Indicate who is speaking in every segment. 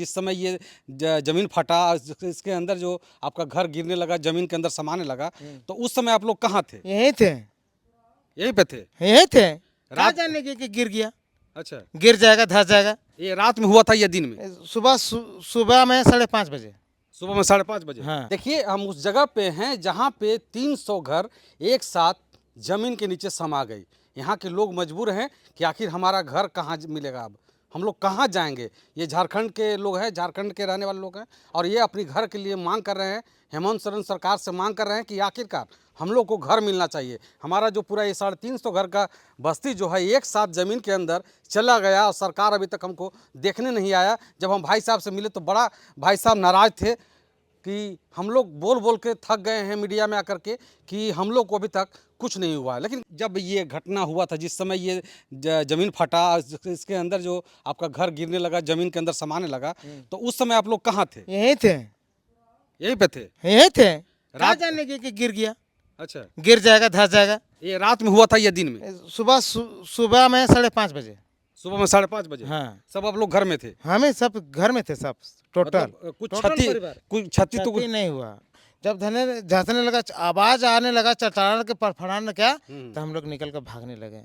Speaker 1: जिस समय ये जमीन फटा, इसके अंदर जो आपका घर गिरने लगा, जमीन के अंदर समाने लगा, तो उस समय आप लोग कहाँ थे?
Speaker 2: यहीं थे,
Speaker 1: यहीं पे थे?
Speaker 2: यहीं थे। कहाँ
Speaker 1: रात?
Speaker 2: जाने की कि गिर गया,
Speaker 1: अच्छा,
Speaker 2: गिर जाएगा, धस जाएगा।
Speaker 1: ये रात में हुआ था या दिन में?
Speaker 2: सुबह में 5:30 बजे।
Speaker 1: सुबह में 5:30 बजे।
Speaker 2: हाँ।
Speaker 1: देखिए, हम उस जगह पे हैं जहाँ पे 300 घर एक साथ जमीन के नीचे समा गई। यहाँ के लोग मजबूर हैं कि आखिर हमारा घर कहाँ मिलेगा, अब हम लोग कहाँ जाएंगे। ये झारखंड के लोग हैं, झारखंड के रहने वाले लोग हैं, और ये अपनी घर के लिए मांग कर रहे हैं। हेमंत सोरेन सरकार से मांग कर रहे हैं कि आखिरकार हम लोग को घर मिलना चाहिए। हमारा जो पूरा ये 350 घर का बस्ती जो है एक साथ ज़मीन के अंदर चला गया, और सरकार अभी तक हमको देखने नहीं आया। जब हम भाई साहब से मिले तो बड़ा भाई साहब नाराज़ थे कि हम लोग बोल बोल के थक गए हैं मीडिया में आकर के कि हम लोग को अभी तक कुछ नहीं हुआ है। लेकिन जब ये घटना हुआ था, जिस समय ये ज़मीन फटा, इसके अंदर जो आपका घर गिरने लगा, ज़मीन के अंदर समाने लगा, तो उस समय आप लोग कहाँ थे?
Speaker 2: यहीं थे,
Speaker 1: यहीं पे थे?
Speaker 2: यहीं थे। कहाँ
Speaker 1: रात?
Speaker 2: जाने की कि गिर गया,
Speaker 1: अच्छा,
Speaker 2: गिर जाएगा, धस जाएगा।
Speaker 1: ये रात में हुआ था या दिन में?
Speaker 2: सुबह में 5:30 बजे।
Speaker 1: सुबह में 5:30 बजे।
Speaker 2: हाँ,
Speaker 1: सब आप लोग घर में थे?
Speaker 2: हमें सब घर में थे, सब टोटल।
Speaker 1: मतलब कुछ
Speaker 2: टोटल
Speaker 1: क्षति,
Speaker 2: परिवार।
Speaker 1: कुछ क्षति तो
Speaker 2: क्षति नहीं हुआ। जब धसने लगा, आवाज आने लगा, चटान के फड़फड़ाने क्या, तो हम लोग निकल कर भागने लगे।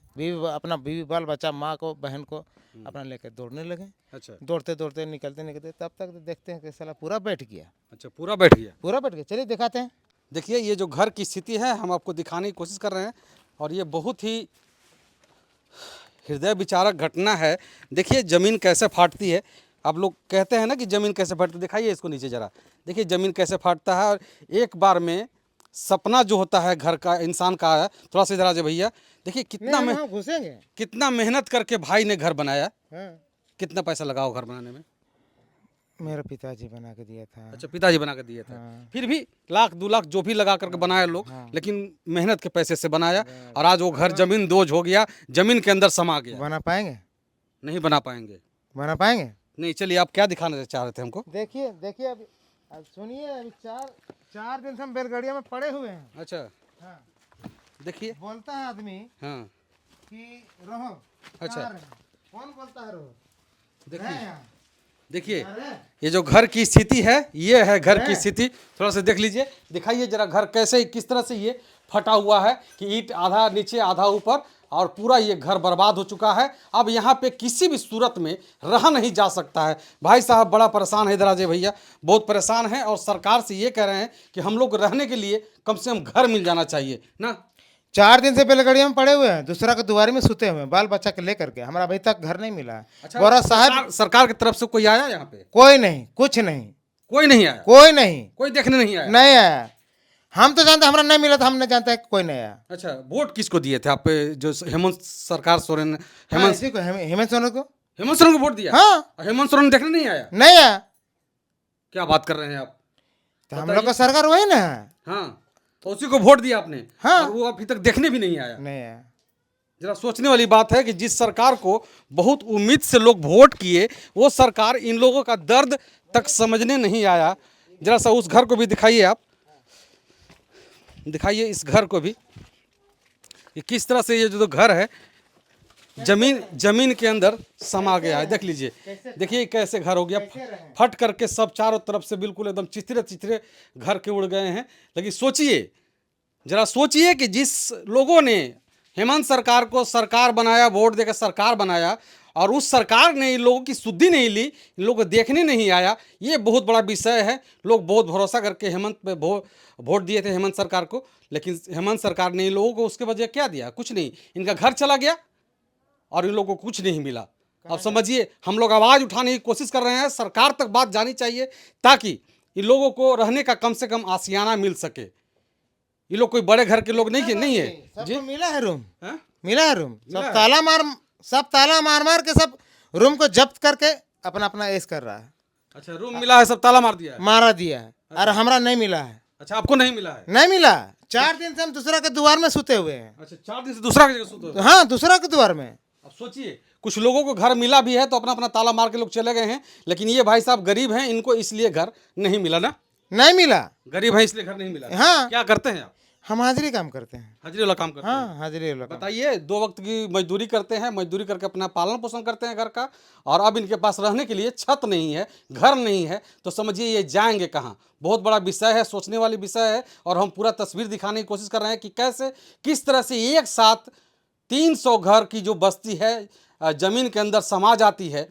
Speaker 2: अपना बीवी बाल बच्चा, माँ को, बहन को अपना लेकर दौड़ने लगे।
Speaker 1: अच्छा,
Speaker 2: दौड़ते दौड़ते निकलते निकलते तब तक देखते हैं कि साला पूरा बैठ गया।
Speaker 1: अच्छा, पूरा बैठ गया।
Speaker 2: पूरा बैठ गया। चलिए दिखाते हैं।
Speaker 1: देखिए, ये जो घर की स्थिति है हम आपको दिखाने की कोशिश कर रहे हैं, और ये बहुत ही हृदय विचारक घटना है। देखिए ज़मीन कैसे फाटती है। आप लोग कहते हैं ना कि ज़मीन कैसे फाटती है, दिखाइए इसको नीचे ज़रा। देखिए ज़मीन कैसे फाटता है, और एक बार में सपना जो होता है घर का, इंसान का है। थोड़ा सा इधर आ जाए भैया। देखिए
Speaker 2: घुसेंगे।
Speaker 1: कितना मेहनत करके भाई ने घर बनाया।
Speaker 2: हाँ।
Speaker 1: कितना पैसा लगा घर बनाने में?
Speaker 2: मेरा पिताजी बना के दिया था।
Speaker 1: अच्छा, पिताजी बना के दिए थे।
Speaker 2: हाँ।
Speaker 1: फिर भी 1,00,000-2,00,000 जो भी लगा करके बनाया लोग, लेकिन मेहनत के पैसे से बनाया, और आज वो घर जमीन दोज हो गया, जमीन के अंदर समा गया।
Speaker 2: बना पाएंगे?
Speaker 1: नहीं बना पाएंगे।
Speaker 2: बना पाएंगे?
Speaker 1: नहीं। चलिए, आप क्या दिखाना चाह रहे थे हमको?
Speaker 2: देखिए देखिए, अब सुनिए। अभी चार दिन से हम बैलगाड़िया में पड़े हुए हैं।
Speaker 1: अच्छा,
Speaker 2: हाँ।
Speaker 1: देखिए।
Speaker 2: बोलता है आदमी
Speaker 1: हाँ,
Speaker 2: कि रहो।
Speaker 1: अच्छा।
Speaker 2: कौन बोलता है रहो?
Speaker 1: देखिए, देखिए ये जो घर की स्थिति है, ये है घर की स्थिति। थोड़ा सा देख लीजिए, दिखाइए जरा घर कैसे, किस तरह से ये फटा हुआ है कि ईंट आधा नीचे आधा ऊपर, और पूरा ये घर बर्बाद हो चुका है। अब यहाँ पे किसी भी सूरत में रहा नहीं जा सकता है। भाई साहब बड़ा परेशान है, इधर आ जाइए भैया, बहुत परेशान है, और सरकार से ये कह रहे हैं कि हम लोग रहने के लिए कम से कम घर मिल जाना चाहिए ना।
Speaker 2: 4 दिन से बैलगाड़िया में पड़े हुए हैं, दूसरा के दुआरे में सुते हुए हैं, बाल बच्चा के लेकर के। हमारा अभी तक घर नहीं मिला है।
Speaker 1: अच्छा,
Speaker 2: गौरा साहब,
Speaker 1: सरकार की तरफ से कोई आया यहाँ पे?
Speaker 2: कोई नहीं, कुछ नहीं,
Speaker 1: कोई नहीं आया?
Speaker 2: कोई नहीं,
Speaker 1: कोई देखने नहीं आया?
Speaker 2: नहीं आया। हम तो जानते, हमारा नहीं मिला था, हम नहीं जानते हैं कि कोई नहीं आया।
Speaker 1: अच्छा, वोट किसको दिए थे आप जो हेमंत सरकार सोरेन?
Speaker 2: हेमंत सोरेन को।
Speaker 1: हेमंत सोरेन को वोट दिया?
Speaker 2: हाँ।
Speaker 1: और हेमंत सोरेन देखने नहीं आया?
Speaker 2: नहीं आया।
Speaker 1: क्या बात कर रहे हैं आप?
Speaker 2: तो हम लोग का सरकार वही ना है।
Speaker 1: हाँ, तो उसी को वोट दिया आपने?
Speaker 2: हाँ।
Speaker 1: और वो अभी तक देखने भी नहीं आया?
Speaker 2: नहीं आया।
Speaker 1: जरा सोचने वाली बात है कि जिस सरकार को बहुत उम्मीद से लोग वोट किए, वो सरकार इन लोगों का दर्द तक समझने नहीं आया। जरा सा उस घर को भी दिखाइए, आप दिखाइए इस घर को भी कि किस तरह से ये जो घर है जमीन के अंदर समा गया है। देख लीजिए, देखिए कैसे घर हो गया, फट करके सब चारों तरफ से बिल्कुल एकदम चिथरे चिथरे घर के उड़ गए हैं। लेकिन सोचिए, जरा सोचिए कि जिस लोगों ने हेमंत सरकार को सरकार बनाया, वोट देकर सरकार बनाया, और उस सरकार ने इन लोगों की सुधि नहीं ली, इन लोगों को देखने नहीं आया। ये बहुत बड़ा विषय है। लोग बहुत भरोसा करके हेमंत पे वोट दिए थे, हेमंत सरकार को, लेकिन हेमंत सरकार ने इन लोगों को उसके वजह क्या दिया? कुछ नहीं। इनका घर चला गया और इन लोगों को कुछ नहीं मिला। अब समझिए, हम लोग आवाज़ उठाने की कोशिश कर रहे हैं, सरकार तक बात जानी चाहिए, ताकि इन लोगों को रहने का कम से कम आशियाना मिल सके। ये लोग कोई बड़े घर के लोग नहीं है
Speaker 2: जी। मिला है रूम,
Speaker 1: हाँ?
Speaker 2: मिला है रूम। सब ताला मार मार के सब रूम को जब्त करके अपना अपना ऐश कर रहा है।
Speaker 1: अच्छा, रूम मिला है, सब ताला मार दिया है?
Speaker 2: मारा दिया है। और हमारा नहीं मिला है।
Speaker 1: अच्छा, आपको नहीं मिला है?
Speaker 2: नहीं मिला। 4 दिन से हम दूसरा के द्वार में सुते हुए हैं।
Speaker 1: अच्छा, 4 दिन से दूसरा की जगह सोते हो?
Speaker 2: हाँ, दूसरा के द्वार में।
Speaker 1: अब सोचिए, कुछ लोगों को घर मिला भी है तो अपना अपना ताला मार के लोग चले गए हैं, लेकिन ये भाई साहब गरीब हैं, इनको इसलिए घर नहीं मिला ना।
Speaker 2: नहीं मिला,
Speaker 1: गरीब है इसलिए घर नहीं मिला।
Speaker 2: हाँ।
Speaker 1: क्या करते हैं आप?
Speaker 2: हम हाजिरी काम करते हैं।
Speaker 1: हाजिरी वाला काम करते हैं।
Speaker 2: हाँ, हाजिरी वाला काम।
Speaker 1: बताइए, 2 वक्त की मजदूरी करते हैं, मजदूरी करके अपना पालन पोषण करते हैं घर का, और अब इनके पास रहने के लिए छत नहीं है, घर नहीं है, तो समझिए ये जाएंगे कहाँ। बहुत बड़ा विषय है, सोचने वाली विषय है, और हम पूरा तस्वीर दिखाने की कोशिश कर रहे हैं कि कैसे किस तरह से एक साथ 300 घर की जो बस्ती है जमीन के अंदर समा जाती है।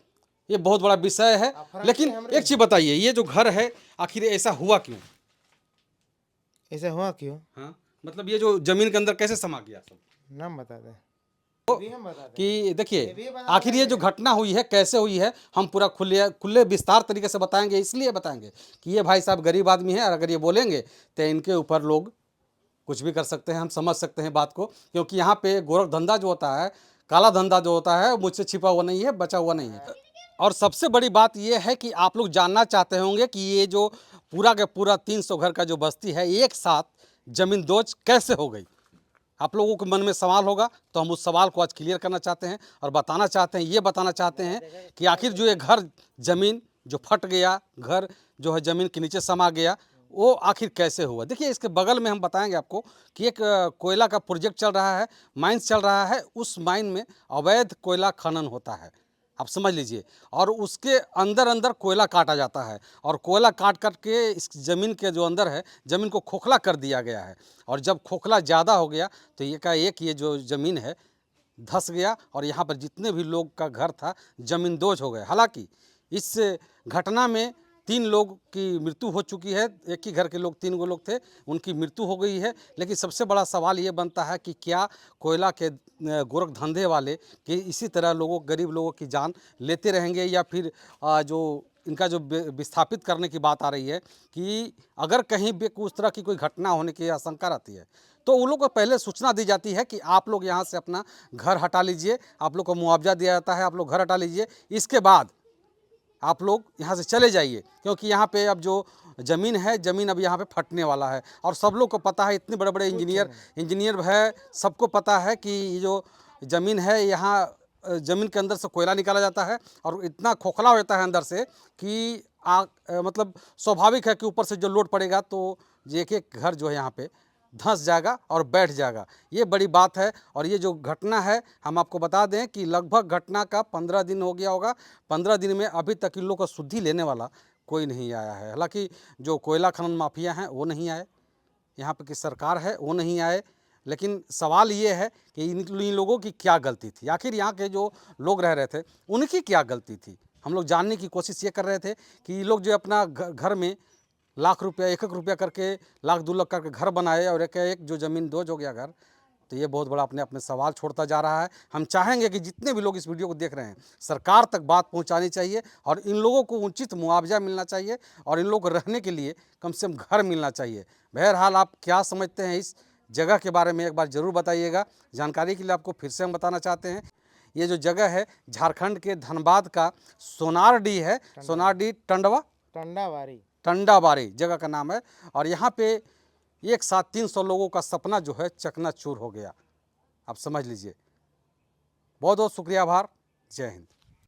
Speaker 1: ये बहुत बड़ा विषय है। लेकिन एक चीज़ बताइए, ये जो घर है आखिर ऐसा हुआ क्यों?
Speaker 2: ऐसा हुआ क्यों?
Speaker 1: हाँ, मतलब ये जो जमीन के अंदर कैसे समा गया सब?
Speaker 2: नाम बता दें।
Speaker 1: कि देखिए, आखिर ये जो घटना हुई है कैसे हुई है, हम पूरा खुले विस्तार तरीके से बताएंगे। इसलिए बताएंगे कि ये भाई साहब गरीब आदमी है, और अगर ये बोलेंगे तो इनके ऊपर लोग कुछ भी कर सकते हैं। हम समझ सकते हैं बात को, क्योंकि यहाँ पे गोरख धंधा जो होता है, काला धंधा जो होता है, मुझसे छिपा हुआ नहीं है, बचा हुआ नहीं है। और सबसे बड़ी बात ये है कि आप लोग जानना चाहते होंगे कि ये जो पूरा का पूरा 300 घर का जो बस्ती है एक साथ जमीन दोज कैसे हो गई। आप लोगों के मन में सवाल होगा, तो हम उस सवाल को आज क्लियर करना चाहते हैं और बताना चाहते हैं, ये बताना चाहते हैं कि आखिर जो ये घर ज़मीन जो फट गया, घर जो है ज़मीन के नीचे समा गया, वो आखिर कैसे हुआ। देखिए, इसके बगल में हम बताएंगे आपको कि एक कोयला का प्रोजेक्ट चल रहा है, माइंस चल रहा है। उस माइन में अवैध कोयला खनन होता है, आप समझ लीजिए, और उसके अंदर अंदर कोयला काटा जाता है, और कोयला काट के इस ज़मीन के जो अंदर है, ज़मीन को खोखला कर दिया गया है। और जब खोखला ज़्यादा हो गया तो एकाएक ये जो ज़मीन है धंस गया, और यहाँ पर जितने भी लोग का घर था ज़मीन दोज हो गए। हालांकि इस घटना में 3 लोग की मृत्यु हो चुकी है। एक ही घर के लोग 3 गो लोग थे, उनकी मृत्यु हो गई है। लेकिन सबसे बड़ा सवाल ये बनता है कि क्या कोयला के गोरख धंधे वाले कि इसी तरह लोगों, गरीब लोगों की जान लेते रहेंगे, या फिर जो इनका जो विस्थापित करने की बात आ रही है कि अगर कहीं भी उस तरह की कोई घटना होने की आशंका रहती है, तो उन लोग को पहले सूचना दी जाती है कि आप लोग यहाँ से अपना घर हटा लीजिए, आप लोग को मुआवजा दिया जाता है, आप लोग घर हटा लीजिए, इसके बाद आप लोग यहाँ से चले जाइए, क्योंकि यहाँ पे अब जो ज़मीन है, ज़मीन अब यहाँ पे फटने वाला है। और सब लोग को पता है, इतने बड़े बड़े इंजीनियर है, सबको पता है कि ये जो ज़मीन है, यहाँ ज़मीन के अंदर से कोयला निकाला जाता है, और इतना खोखला होता है अंदर से कि मतलब स्वाभाविक है कि ऊपर से जो लोड पड़ेगा तो एक एक घर जो है यहाँ पे धंस जाएगा और बैठ जाएगा। ये बड़ी बात है। और ये जो घटना है, हम आपको बता दें कि लगभग घटना का 15 दिन हो गया होगा। 15 दिन में अभी तक इन लोग का शुद्धि लेने वाला कोई नहीं आया है। हालांकि जो कोयला खनन माफिया हैं वो नहीं आए, यहाँ पे की सरकार है वो नहीं आए, लेकिन सवाल ये है कि इन लोगों की क्या गलती थी। आखिर यहाँ के जो लोग रह रहे थे उनकी क्या गलती थी, हम लोग जानने की कोशिश ये कर रहे थे कि ये लोग जो अपना घर में लाख रुपया, 1-1 रुपया करके, लाख 2 लाख करके घर बनाए, और एक जो ज़मीन दोज हो गया घर, तो ये बहुत बड़ा अपने अपने सवाल छोड़ता जा रहा है। हम चाहेंगे कि जितने भी लोग इस वीडियो को देख रहे हैं, सरकार तक बात पहुंचानी चाहिए, और इन लोगों को उचित मुआवजा मिलना चाहिए, और इन लोगों को रहने के लिए कम से कम घर मिलना चाहिए। बहरहाल, आप क्या समझते हैं इस जगह के बारे में एक बार ज़रूर बताइएगा। जानकारी के लिए आपको फिर से हम बताना चाहते हैं, ये जो जगह है झारखंड के धनबाद का सोनारडी है, सोनारडी टंडाबारी जगह का नाम है। और यहाँ पे एक साथ 300 लोगों का सपना जो है चकनाचूर हो गया, आप समझ लीजिए। बहुत बहुत शुक्रिया, आभार, जय हिंद।